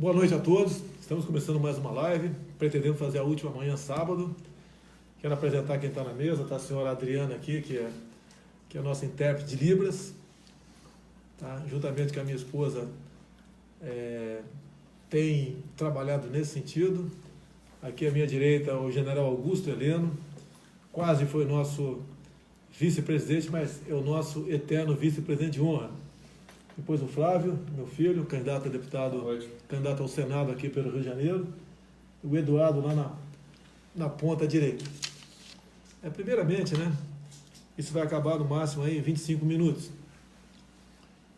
Boa noite a todos. Estamos começando mais uma live, pretendendo fazer a última amanhã, sábado. Quero apresentar quem está na mesa. Está a senhora Adriana aqui, que é a nossa intérprete de Libras. Tá? Juntamente com a minha esposa, tem trabalhado nesse sentido. Aqui à minha direita, o general Augusto Heleno, quase foi nosso vice-presidente, mas é o nosso eterno vice-presidente de honra. Depois o Flávio, meu filho, candidato a deputado, candidato ao Senado aqui pelo Rio de Janeiro. O Eduardo lá na ponta direita. Primeiramente, né? Isso vai acabar no máximo aí em 25 minutos.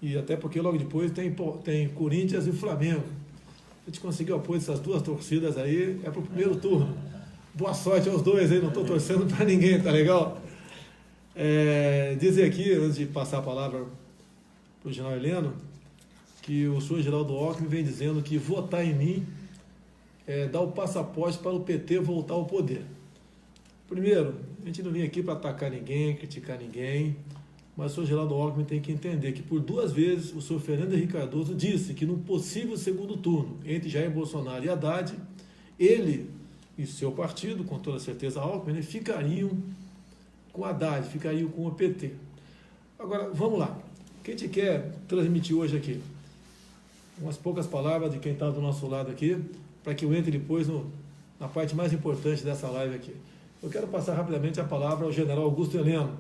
E até porque logo depois tem Corinthians e Flamengo. A gente conseguiu o apoio dessas duas torcidas aí, para o primeiro turno. Boa sorte aos dois aí, não estou torcendo para ninguém, tá legal? Dizer aqui, antes de passar a palavra para o general Heleno, que o senhor Geraldo Alckmin vem dizendo que votar em mim é dar o passaporte para o PT voltar ao poder. Primeiro, a gente não vem aqui para atacar ninguém, criticar ninguém, mas o senhor Geraldo Alckmin tem que entender que por duas vezes o senhor Fernando Henrique Cardoso disse que num possível segundo turno entre Jair Bolsonaro e Haddad, ele e seu partido, com toda certeza Alckmin, ficariam com Haddad, ficariam com o PT. Agora, vamos lá. O que a gente quer transmitir hoje aqui? Umas poucas palavras de quem está do nosso lado aqui, para que eu entre depois na parte mais importante dessa live aqui. Eu quero passar rapidamente a palavra ao general Augusto Heleno,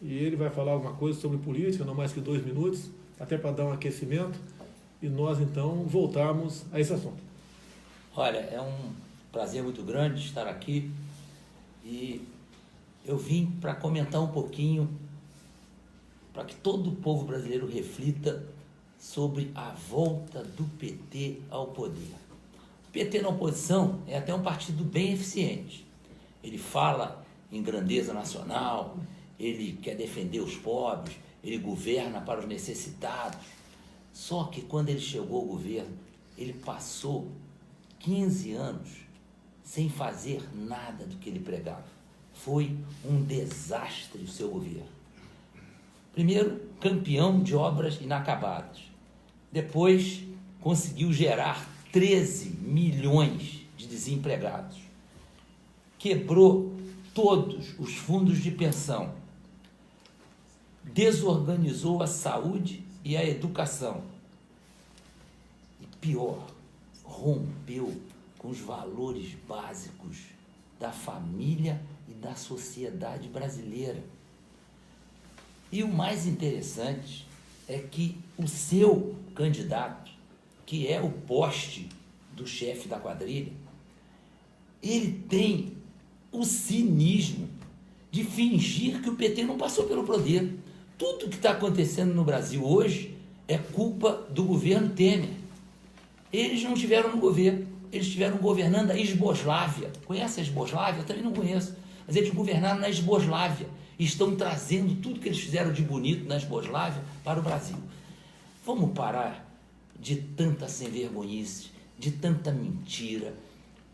e ele vai falar alguma coisa sobre política, não mais que 2 minutos, até para dar um aquecimento, e nós então voltarmos a esse assunto. Olha, é um prazer muito grande estar aqui, e eu vim para comentar um pouquinho, para que todo o povo brasileiro reflita sobre a volta do PT ao poder. O PT na oposição é até um partido bem eficiente. Ele fala em grandeza nacional, ele quer defender os pobres, ele governa para os necessitados. Só que quando ele chegou ao governo, ele passou 15 anos sem fazer nada do que ele pregava. Foi um desastre o seu governo. Primeiro, campeão de obras inacabadas. Depois, conseguiu gerar 13 milhões de desempregados. Quebrou todos os fundos de pensão. Desorganizou a saúde e a educação. E pior, rompeu com os valores básicos da família e da sociedade brasileira. E o mais interessante é que o seu candidato, que é o poste do chefe da quadrilha, ele tem o cinismo de fingir que o PT não passou pelo poder. Tudo que está acontecendo no Brasil hoje é culpa do governo Temer. Eles não estiveram no governo, eles estiveram governando a Esboslávia. Conhece a Esboslávia? Eu também não conheço. Mas eles governaram na Esboslávia e estão trazendo tudo que eles fizeram de bonito na Esboslávia para o Brasil. Vamos parar de tanta sem-vergonhice, de tanta mentira.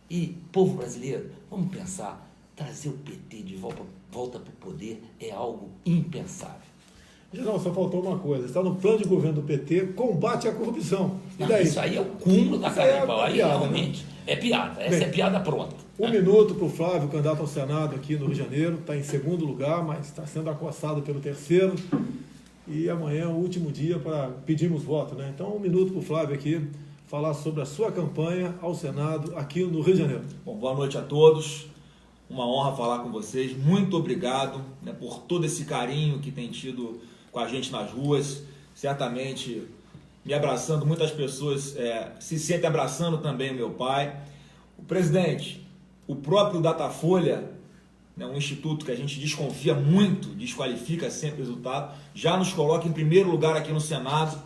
E, povo brasileiro, vamos pensar, trazer o PT de volta para o poder é algo impensável. General, só faltou uma coisa. Está no plano de governo do PT, combate à corrupção. E daí? Isso aí é o cúmulo da carnaval. Aí piada, realmente, né? É piada. Essa é piada pronta. 1 minuto para o Flávio, candidato ao Senado aqui no Rio de Janeiro. Está em segundo lugar, mas está sendo acossado pelo terceiro. E amanhã é o último dia para pedirmos voto, né? Então, 1 minuto para o Flávio aqui, falar sobre a sua campanha ao Senado aqui no Rio de Janeiro. Bom, boa noite a todos. Uma honra falar com vocês. Muito obrigado, né, por todo esse carinho que tem tido com a gente nas ruas. Certamente me abraçando, muitas pessoas se sentem abraçando também o meu pai. O presidente, o próprio Datafolha, né, um instituto que a gente desconfia muito, desqualifica sempre o resultado, já nos coloca em primeiro lugar aqui no Senado,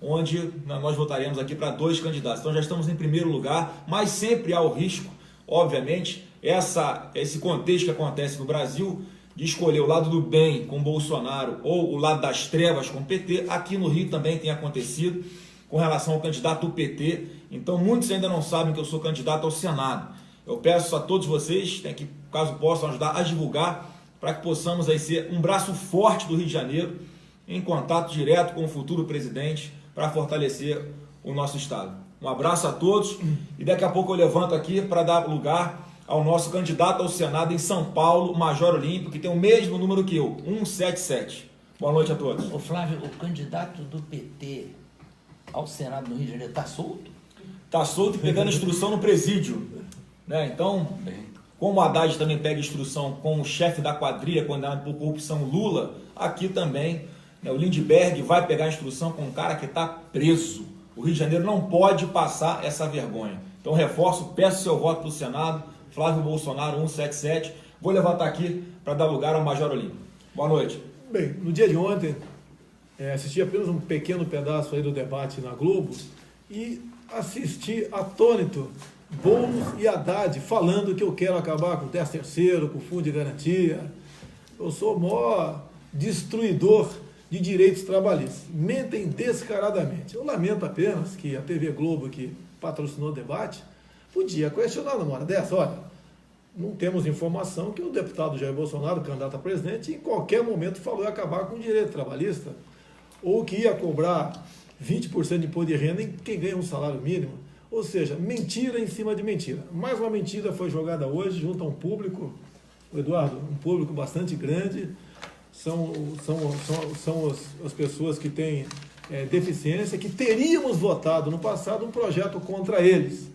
onde nós votaremos aqui para 2 candidatos. Então já estamos em primeiro lugar, mas sempre há o risco, obviamente, esse contexto que acontece no Brasil, de escolher o lado do bem com Bolsonaro ou o lado das trevas com o PT. Aqui no Rio também tem acontecido com relação ao candidato do PT. Então muitos ainda não sabem que eu sou candidato ao Senado. Eu peço a todos vocês, que caso possam ajudar a divulgar, para que possamos aí ser um braço forte do Rio de Janeiro, em contato direto com o futuro presidente, para fortalecer o nosso estado. Um abraço a todos e daqui a pouco eu levanto aqui para dar lugar ao nosso candidato ao Senado em São Paulo, Major Olímpio, que tem o mesmo número que eu, 177. Boa noite a todos. Ô Flávio, o candidato do PT ao Senado no Rio de Janeiro está solto? Está solto e pegando instrução no presídio. Né? Então, como o Haddad também pega instrução com o chefe da quadrilha condenado por corrupção Lula, aqui também, né, o Lindbergh vai pegar instrução com um cara que está preso. O Rio de Janeiro não pode passar essa vergonha. Então, reforço, peço seu voto para o Senado, Flávio Bolsonaro 177. Vou levantar aqui para dar lugar ao Major Olímpio. Boa noite. Bem, no dia de ontem, assisti apenas um pequeno pedaço aí do debate na Globo e assisti atônito Boulos e Haddad falando que eu quero acabar com o 13º, com o fundo de garantia. Eu sou o maior destruidor de direitos trabalhistas. Mentem descaradamente. Eu lamento apenas que a TV Globo, que patrocinou o debate, podia questionar numa hora dessa. Olha, não temos informação que o deputado Jair Bolsonaro, candidato a presidente, em qualquer momento falou em acabar com o direito trabalhista, ou que ia cobrar 20% de imposto de renda em quem ganha um salário mínimo. Ou seja, mentira em cima de mentira. Mais uma mentira foi jogada hoje junto a um público, Eduardo, um público bastante grande. São as pessoas que têm deficiência, que teríamos votado no passado um projeto contra eles.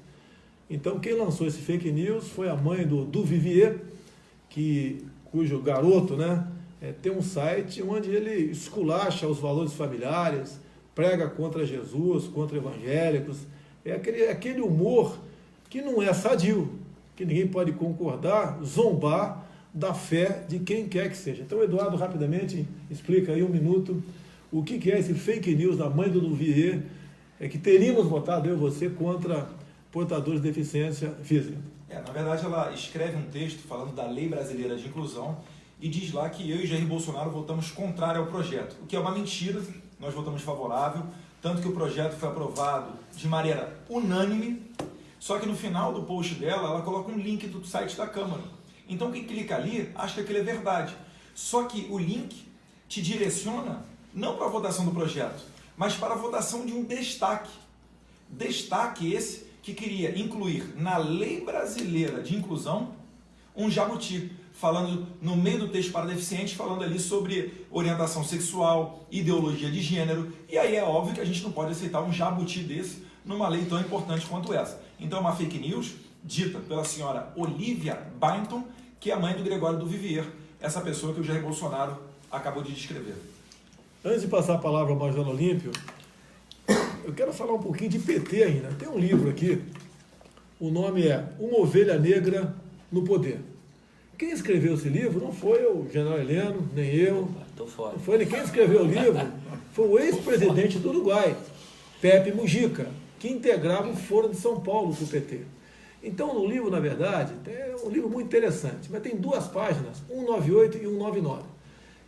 Então, quem lançou esse fake news foi a mãe do Vivier, cujo garoto, né, tem um site onde ele esculacha os valores familiares, prega contra Jesus, contra evangélicos. É aquele humor que não é sadio, que ninguém pode concordar, zombar da fé de quem quer que seja. Então, Eduardo, rapidamente, explica aí um minuto o que é esse fake news da mãe do Vivier, que teríamos votado, eu e você, contra portadores de deficiência física. Na verdade, ela escreve um texto falando da Lei Brasileira de Inclusão e diz lá que eu e Jair Bolsonaro votamos contrário ao projeto, o que é uma mentira. Nós votamos favorável, tanto que o projeto foi aprovado de maneira unânime, só que no final do post dela, ela coloca um link do site da Câmara. Então, quem clica ali, acha que aquilo é verdade. Só que o link te direciona não para a votação do projeto, mas para a votação de um destaque. Destaque esse que queria incluir na Lei Brasileira de Inclusão um jabuti, falando no meio do texto para deficientes, falando ali sobre orientação sexual, ideologia de gênero, e aí é óbvio que a gente não pode aceitar um jabuti desse numa lei tão importante quanto essa. Então é uma fake news dita pela senhora Olivia Byington, que é a mãe do Gregório do Vivier, essa pessoa que o Jair Bolsonaro acabou de descrever. Antes de passar a palavra ao Major Olímpio, eu quero falar um pouquinho de PT ainda. Tem um livro aqui, o nome é Uma Ovelha Negra no Poder. Quem escreveu esse livro não foi o general Heleno, nem eu. Tô fora. Não foi ele. Quem escreveu o livro foi o ex-presidente do Uruguai, Pepe Mujica, que integrava o Foro de São Paulo com o PT. Então, no livro, na verdade, é um livro muito interessante, mas tem duas páginas, 198 e 199,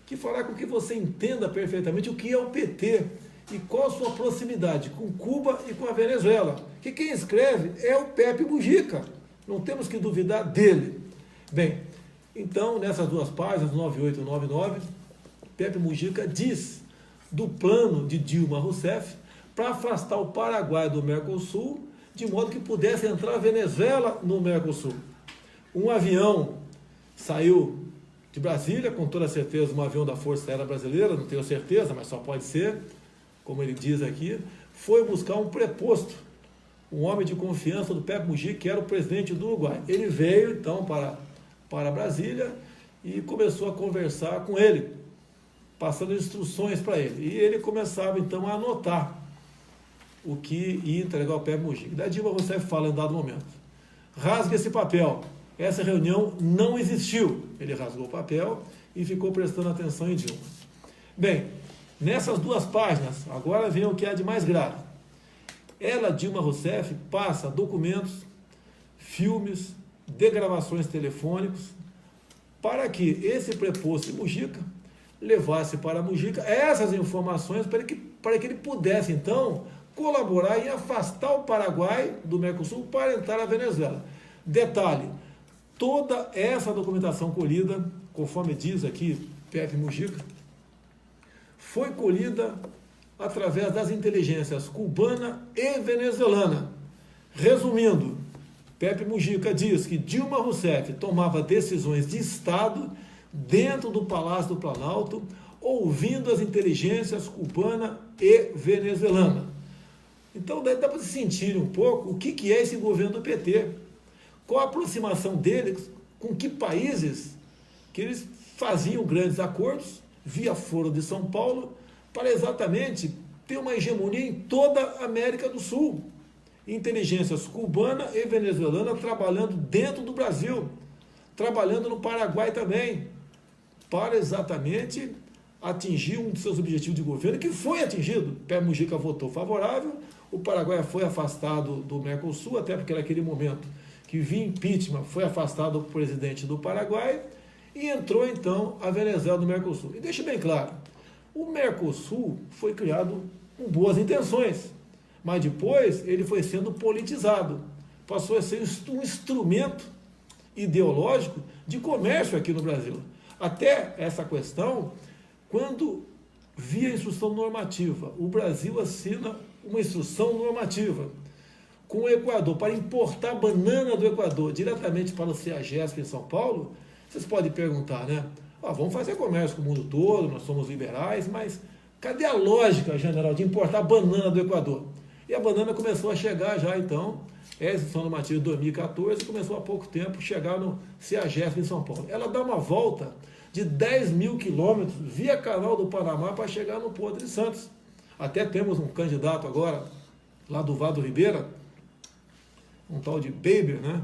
que fará com que você entenda perfeitamente o que é o PT e qual a sua proximidade com Cuba e com a Venezuela. Que quem escreve é o Pepe Mujica, não temos que duvidar dele. Bem, então, nessas duas páginas, 98 e 99, Pepe Mujica diz do plano de Dilma Rousseff para afastar o Paraguai do Mercosul, de modo que pudesse entrar a Venezuela no Mercosul. Um avião saiu de Brasília, com toda certeza um avião da Força Aérea Brasileira, não tenho certeza, mas só pode ser, como ele diz aqui, foi buscar um preposto, um homem de confiança do Pepe Mujica, que era o presidente do Uruguai. Ele veio, então, para Brasília e começou a conversar com ele, passando instruções para ele. E ele começava, então, a anotar o que ia entregar ao Pepe Mujica. Da Dilma Rousseff fala em dado momento: rasga esse papel, essa reunião não existiu. Ele rasgou o papel e ficou prestando atenção em Dilma. Bem, nessas duas páginas, agora vem o que há de mais grave. Ela, Dilma Rousseff, passa documentos, filmes, degravações telefônicos, para que esse preposto Mujica levasse para Mujica essas informações para que ele pudesse, então, colaborar em afastar o Paraguai do Mercosul para entrar na Venezuela. Detalhe, toda essa documentação colhida, conforme diz aqui Pepe Mujica, foi colhida através das inteligências cubana e venezuelana. Resumindo, Pepe Mujica diz que Dilma Rousseff tomava decisões de Estado dentro do Palácio do Planalto, ouvindo as inteligências cubana e venezuelana. Então, daí dá para se sentir um pouco o que é esse governo do PT. Qual a aproximação deles, com que países que eles faziam grandes acordos, via Foro de São Paulo, para exatamente ter uma hegemonia em toda a América do Sul. Inteligências cubana e venezuelana trabalhando dentro do Brasil, trabalhando no Paraguai também, para exatamente atingir um de seus objetivos de governo, que foi atingido. Pepe Mujica votou favorável, o Paraguai foi afastado do Mercosul, até porque naquele momento que vinha impeachment, foi afastado o presidente do Paraguai, e entrou então a Venezuela do Mercosul. E deixa bem claro, o Mercosul foi criado com boas intenções, mas depois ele foi sendo politizado, passou a ser um instrumento ideológico de comércio aqui no Brasil. Até essa questão, quando via instrução normativa, o Brasil assina uma instrução normativa com o Equador para importar banana do Equador diretamente para o CEAGESP em São Paulo. Vocês podem perguntar, né? Vamos fazer comércio com o mundo todo, nós somos liberais, mas cadê a lógica, general, de importar banana do Equador? E a banana começou a chegar já, então, a instrução normativa de 2014, começou há pouco tempo chegar no CEAGESP em São Paulo. Ela dá uma volta de 10 mil quilômetros via Canal do Panamá para chegar no Porto de Santos. Até temos um candidato agora, lá do Vado Ribeira, um tal de Baber, né,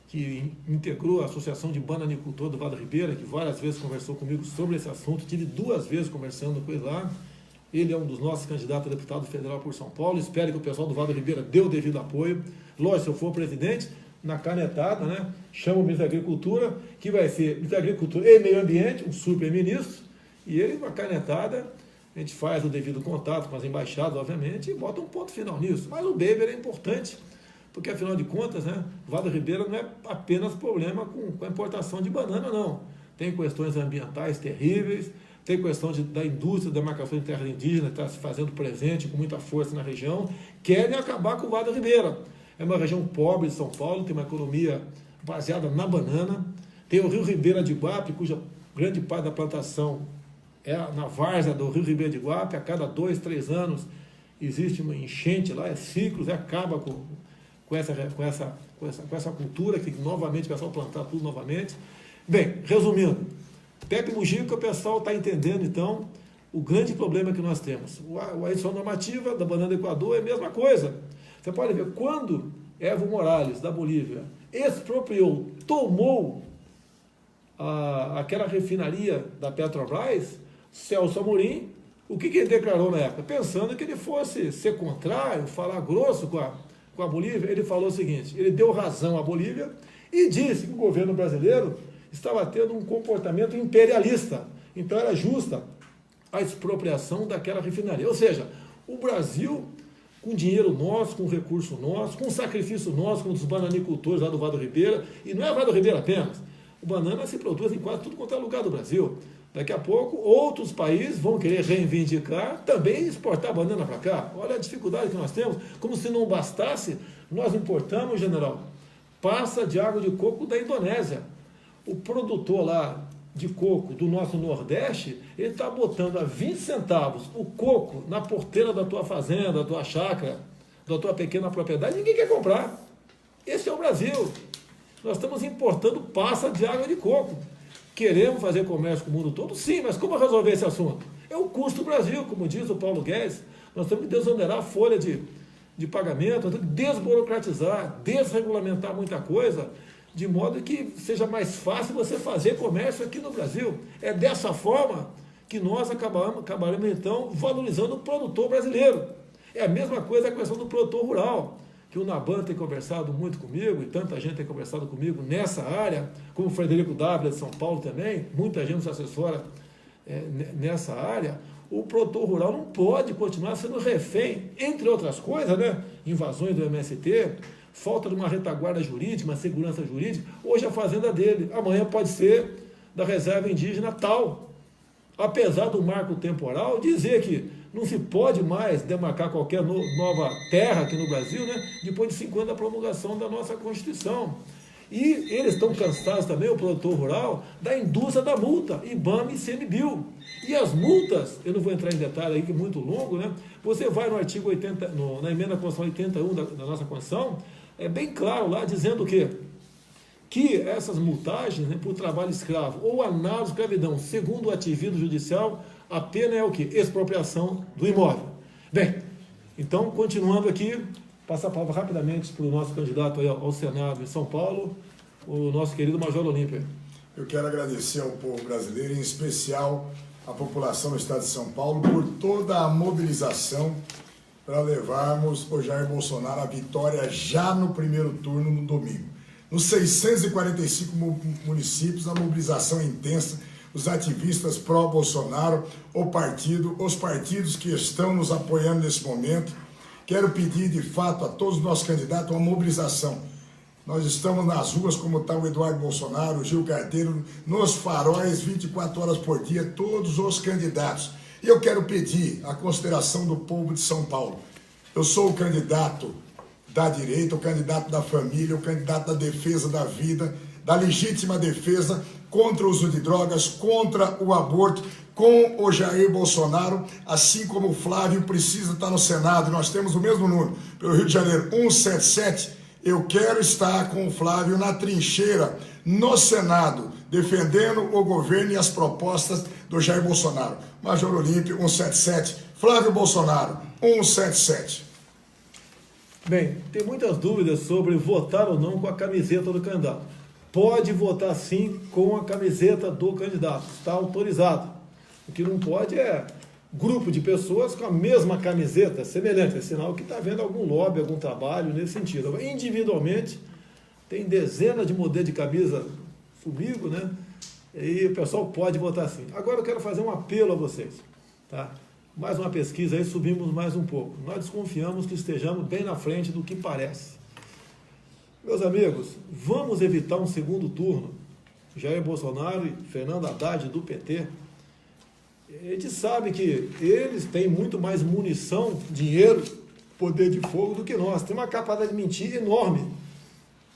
que integrou a Associação de Bananicultor do Vado Ribeira, que várias vezes conversou comigo sobre esse assunto, tive 2 vezes conversando com ele lá. Ele é um dos nossos candidatos a deputado federal por São Paulo, espero que o pessoal do Vado Ribeira dê o devido apoio. Lógico, se eu for presidente, na canetada, né, chamo o ministro da Agricultura, que vai ser ministro da Agricultura e Meio Ambiente, um super-ministro, e ele, uma canetada, a gente faz o devido contato com as embaixadas, obviamente, e bota um ponto final nisso. Mas o Baber é importante, porque, afinal de contas, né, o Vado Ribeira não é apenas problema com a importação de banana, não. Tem questões ambientais terríveis, tem questão da indústria da marcação de terras indígenas, que está se fazendo presente com muita força na região, querem acabar com o Vado Ribeira. É uma região pobre de São Paulo, tem uma economia baseada na banana, tem o Rio Ribeira de Iguape, cuja grande parte da plantação é na várzea do Rio Ribeira de Iguape. A cada 2, 3 anos existe uma enchente lá, é ciclos, acaba com essa cultura, que novamente o pessoal plantar tudo novamente. Bem, resumindo, Pepe Mujica, o pessoal está entendendo, então, o grande problema que nós temos. A edição normativa da banana do Equador é a mesma coisa. Você pode ver, quando Evo Morales, da Bolívia, expropriou, tomou aquela refinaria da Petrobras, Celso Amorim, o que ele declarou na época? Pensando que ele fosse ser contrário, falar grosso com a Bolívia, ele falou o seguinte, ele deu razão à Bolívia e disse que o governo brasileiro estava tendo um comportamento imperialista. Então era justa a expropriação daquela refinaria. Ou seja, o Brasil, com dinheiro nosso, com recurso nosso, com sacrifício nosso, com os bananicultores lá do Vado Ribeira, e não é Vado Ribeira apenas, o banana se produz em quase tudo quanto é lugar do Brasil. Daqui a pouco, outros países vão querer reivindicar, também exportar banana para cá. Olha a dificuldade que nós temos. Como se não bastasse, nós importamos, general, passa de água de coco da Indonésia. O produtor lá de coco do nosso Nordeste, ele está botando a 20 centavos o coco na porteira da tua fazenda, da tua chácara, da tua pequena propriedade, ninguém quer comprar. Esse é o Brasil. Nós estamos importando passa de água de coco. Queremos fazer comércio com o mundo todo? Sim, mas como resolver esse assunto? É o custo do Brasil, como diz o Paulo Guedes. Nós temos que desonerar a folha de pagamento, nós temos que desburocratizar, desregulamentar muita coisa, de modo que seja mais fácil você fazer comércio aqui no Brasil. É dessa forma que nós acabaremos então, valorizando o produtor brasileiro. É a mesma coisa a questão do produtor rural, que o Naban tem conversado muito comigo, e tanta gente tem conversado comigo nessa área, como o Frederico Dávila de São Paulo também, muita gente nos assessora nessa área. O produtor rural não pode continuar sendo refém, entre outras coisas, né? Invasões do MST, falta de uma retaguarda jurídica, uma segurança jurídica. Hoje a fazenda dele, amanhã pode ser da reserva indígena tal. Apesar do marco temporal dizer que não se pode mais demarcar qualquer nova terra aqui no Brasil, né, depois de 5 anos da promulgação da nossa Constituição. E eles estão cansados também, o produtor rural, da indústria da multa, IBAMA e ICMBio. E as multas, eu não vou entrar em detalhe aí, que é muito longo, né? Você vai no artigo 80, na emenda Constituição 81 da nossa Constituição, é bem claro lá, dizendo que essas multagens, né, por trabalho escravo ou análogo de escravidão, segundo o ativismo judicial, a pena é o quê? Expropriação do imóvel. Bem, então, continuando aqui, passar a palavra rapidamente para o nosso candidato aí ao Senado em São Paulo, o nosso querido Major Olímpio. Eu quero agradecer ao povo brasileiro, em especial à população do estado de São Paulo, por toda a mobilização para levarmos o Jair Bolsonaro à vitória já no primeiro turno, no domingo. Nos 645 municípios, a mobilização é intensa, os ativistas pró-Bolsonaro, os partidos que estão nos apoiando nesse momento. Quero pedir, de fato, a todos os nossos candidatos uma mobilização. Nós estamos nas ruas, como está o Eduardo Bolsonaro, o Gil Carteiro, nos faróis, 24 horas por dia, todos os candidatos. E eu quero pedir a consideração do povo de São Paulo. Eu sou o candidato da direita, o candidato da família, o candidato da defesa da vida, da legítima defesa contra o uso de drogas, contra o aborto, com o Jair Bolsonaro, assim como o Flávio precisa estar no Senado. Nós temos o mesmo número, pelo Rio de Janeiro, 177. Eu quero estar com o Flávio na trincheira, no Senado, defendendo o governo e as propostas do Jair Bolsonaro. Major Olímpio, 177. Flávio Bolsonaro, 177. Bem, tem muitas dúvidas sobre votar ou não com a camiseta do candidato. Pode votar sim com a camiseta do candidato, está autorizado. O que não pode é grupo de pessoas com a mesma camiseta, semelhante, é sinal que está havendo algum lobby, algum trabalho nesse sentido. Agora, individualmente, tem dezenas de modelos de camisa comigo, né? E o pessoal pode votar sim. Agora eu quero fazer um apelo a vocês, tá? Mais uma pesquisa aí, subimos mais um pouco. Nós desconfiamos que estejamos bem na frente do que parece. Meus amigos, vamos evitar um segundo turno. Jair Bolsonaro e Fernando Haddad do PT. A gente sabe que eles têm muito mais munição, dinheiro, poder de fogo do que nós. Tem uma capacidade de mentir enorme.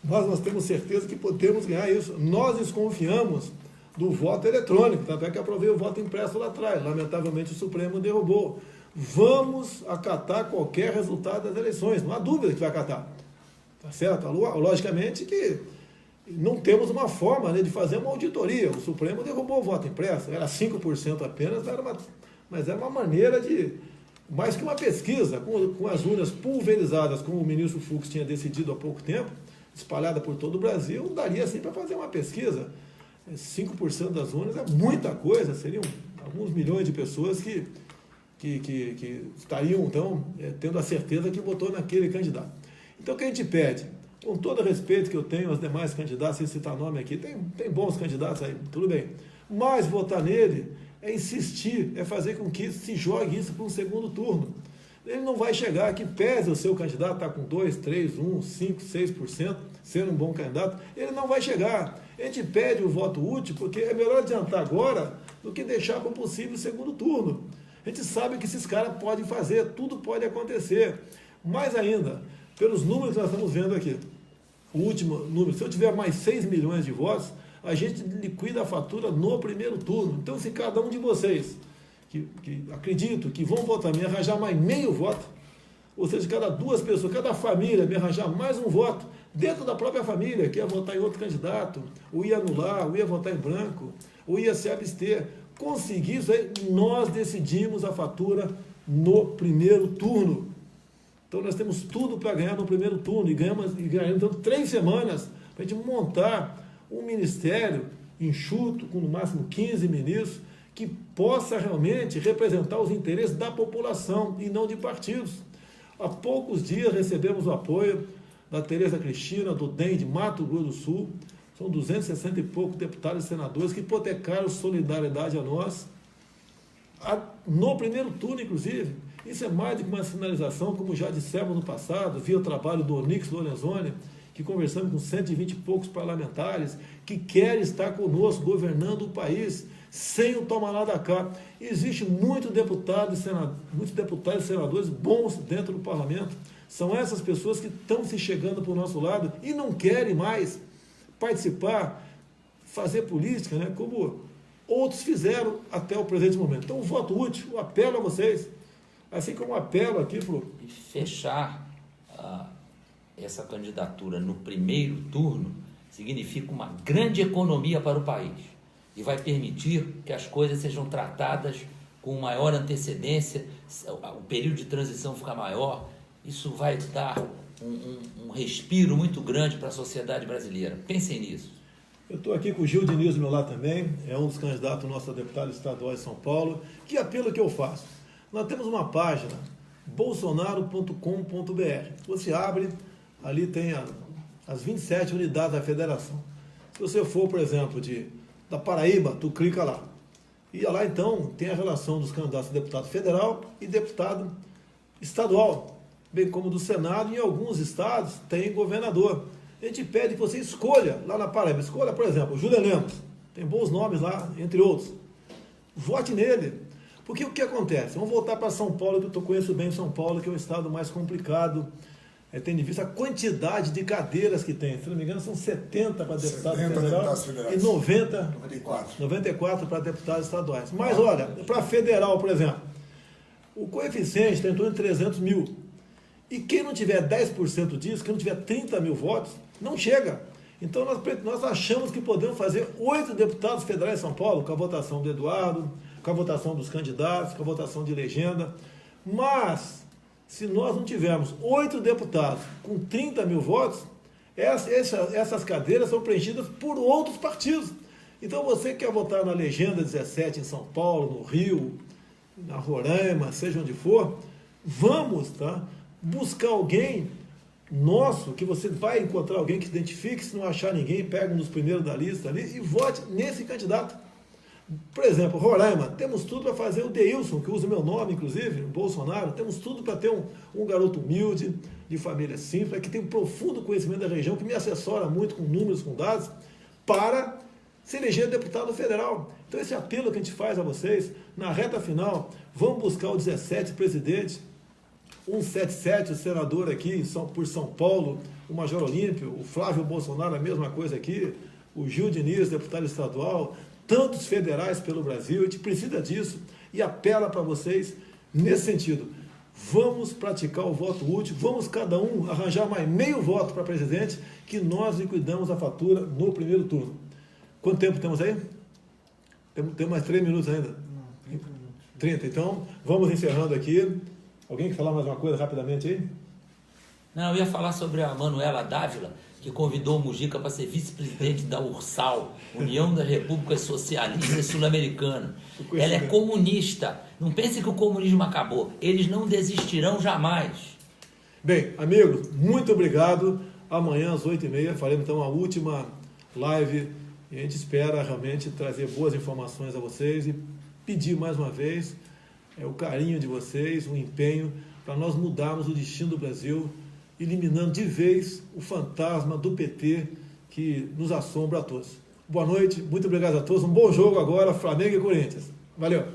Nós temos certeza que podemos ganhar isso. Nós desconfiamos do voto eletrônico, tanto é que aprovei o voto impresso lá atrás. Lamentavelmente o Supremo derrubou. Vamos acatar qualquer resultado das eleições, não há dúvida que vai acatar. Tá certo? Logicamente que não temos uma forma, né, de fazer uma auditoria. O Supremo derrubou o voto impresso, era 5% apenas, mas era uma maneira de, mais que uma pesquisa, com as urnas pulverizadas, como o ministro Fux tinha decidido há pouco tempo, espalhada por todo o Brasil, daria assim para fazer uma pesquisa. 5% das urnas é muita coisa, seriam alguns milhões de pessoas que estariam, então, tendo a certeza que votou naquele candidato. Então, o que a gente pede, com todo o respeito que eu tenho aos demais candidatos, sem citar nome aqui, tem bons candidatos aí, tudo bem, mas votar nele é insistir, é fazer com que se jogue isso para um segundo turno. Ele não vai chegar, que pese o seu candidato estar com 2, 3, 1, 5, 6%, sendo um bom candidato, ele não vai chegar. A gente pede o voto útil, porque é melhor adiantar agora do que deixar para o possível segundo turno. A gente sabe que esses caras podem fazer, tudo pode acontecer. Mais ainda, pelos números que nós estamos vendo aqui, o último número, se eu tiver mais 6 milhões de votos, a gente liquida a fatura no primeiro turno. Então, se cada um de vocês, que acredito que vão votar, me arranjar mais meio voto, ou seja, cada 2 pessoas, cada família me arranjar mais um voto, dentro da própria família, que ia votar em outro candidato, ou ia anular, ou ia votar em branco, ou ia se abster, conseguir isso aí, nós decidimos a fatura no primeiro turno. Então, nós temos tudo para ganhar no primeiro turno e ganhamos então 3 semanas para a gente montar um ministério enxuto, com no máximo 15 ministros, que possa realmente representar os interesses da população e não de partidos. Há poucos dias recebemos o apoio da Tereza Cristina, do DEM de Mato Grosso do Sul. São 260 e poucos deputados e senadores que hipotecaram solidariedade a nós, no primeiro turno, inclusive. Isso é mais do que uma sinalização, como já dissemos no passado, via o trabalho do Onyx Lorenzoni, que conversamos com 120 e poucos parlamentares que querem estar conosco, governando o país, sem o toma lá da cá. Existe muitos deputados e senadores bons dentro do parlamento. São essas pessoas que estão se chegando para o nosso lado e não querem mais participar, fazer política, né, como outros fizeram até o presente momento. Então, o voto útil, eu apelo a vocês, assim como apelo aqui para o... E fechar essa candidatura no primeiro turno significa uma grande economia para o país e vai permitir que as coisas sejam tratadas com maior antecedência, o período de transição fica maior. Isso vai dar um respiro muito grande para a sociedade brasileira. Pensem nisso. Eu estou aqui com o Gil Diniz do meu lado também, é um dos candidatos nosso a deputado estadual de São Paulo. Que apelo que eu faço? Nós temos uma página, bolsonaro.com.br. Você abre, ali tem as 27 unidades da federação. Se você for, por exemplo, da Paraíba, tu clica lá. E lá, então, tem a relação dos candidatos a deputado federal e deputado estadual, bem como do Senado, e em alguns estados tem governador. A gente pede que você escolha, lá na Paraíba, escolha, por exemplo, o Júlio Lemos, tem bons nomes lá, entre outros. Vote nele. Porque o que acontece? Vamos voltar para São Paulo, que eu conheço bem São Paulo, que é o estado mais complicado, tendo em vista a quantidade de cadeiras que tem. Se não me engano, são 70 para deputado federal e 94 para deputados estaduais. Mas, olha, para federal, por exemplo, o coeficiente está em torno de 300 mil. E quem não tiver 10% disso, quem não tiver 30 mil votos, não chega. Então, nós achamos que podemos fazer 8 deputados federais em São Paulo, com a votação do Eduardo, com a votação dos candidatos, com a votação de legenda. Mas, se nós não tivermos 8 deputados com 30 mil votos, essas cadeiras são preenchidas por outros partidos. Então, você quer votar na legenda 17 em São Paulo, no Rio, na Roraima, seja onde for, vamos, buscar alguém nosso, que você vai encontrar alguém que se identifique, se não achar ninguém, pega um dos primeiros da lista ali e vote nesse candidato. Por exemplo, Roraima, temos tudo para fazer o Deilson, que usa o meu nome, inclusive, o Bolsonaro, temos tudo para ter um garoto humilde, de família simples, que tem um profundo conhecimento da região, que me assessora muito com números, com dados, para se eleger deputado federal. Então esse apelo que a gente faz a vocês, na reta final, vamos buscar o 17 presidente, 177, o senador aqui por São Paulo, o Major Olímpio, o Flávio Bolsonaro, a mesma coisa aqui, o Gil Diniz, deputado estadual, tantos federais pelo Brasil. A gente precisa disso e apela para vocês nesse sentido. Vamos praticar o voto útil, vamos cada um arranjar mais meio voto para presidente, que nós liquidamos a fatura no primeiro turno. Quanto tempo temos aí? Temos mais 3 minutos ainda? Não, 30. Então, vamos encerrando aqui. Alguém quer falar mais uma coisa rapidamente aí? Não, eu ia falar sobre a Manuela Dávila, que convidou o Mujica para ser vice-presidente da URSAL, União das Repúblicas Socialistas Sul-Americanas. Ela é comunista. Não pense que o comunismo acabou. Eles não desistirão jamais. Bem, amigos, muito obrigado. Amanhã às 8h30 faremos então a última live e a gente espera realmente trazer boas informações a vocês e pedir mais uma vez o carinho de vocês, o empenho para nós mudarmos o destino do Brasil, eliminando de vez o fantasma do PT que nos assombra a todos. Boa noite, muito obrigado a todos, um bom jogo agora, Flamengo e Corinthians. Valeu!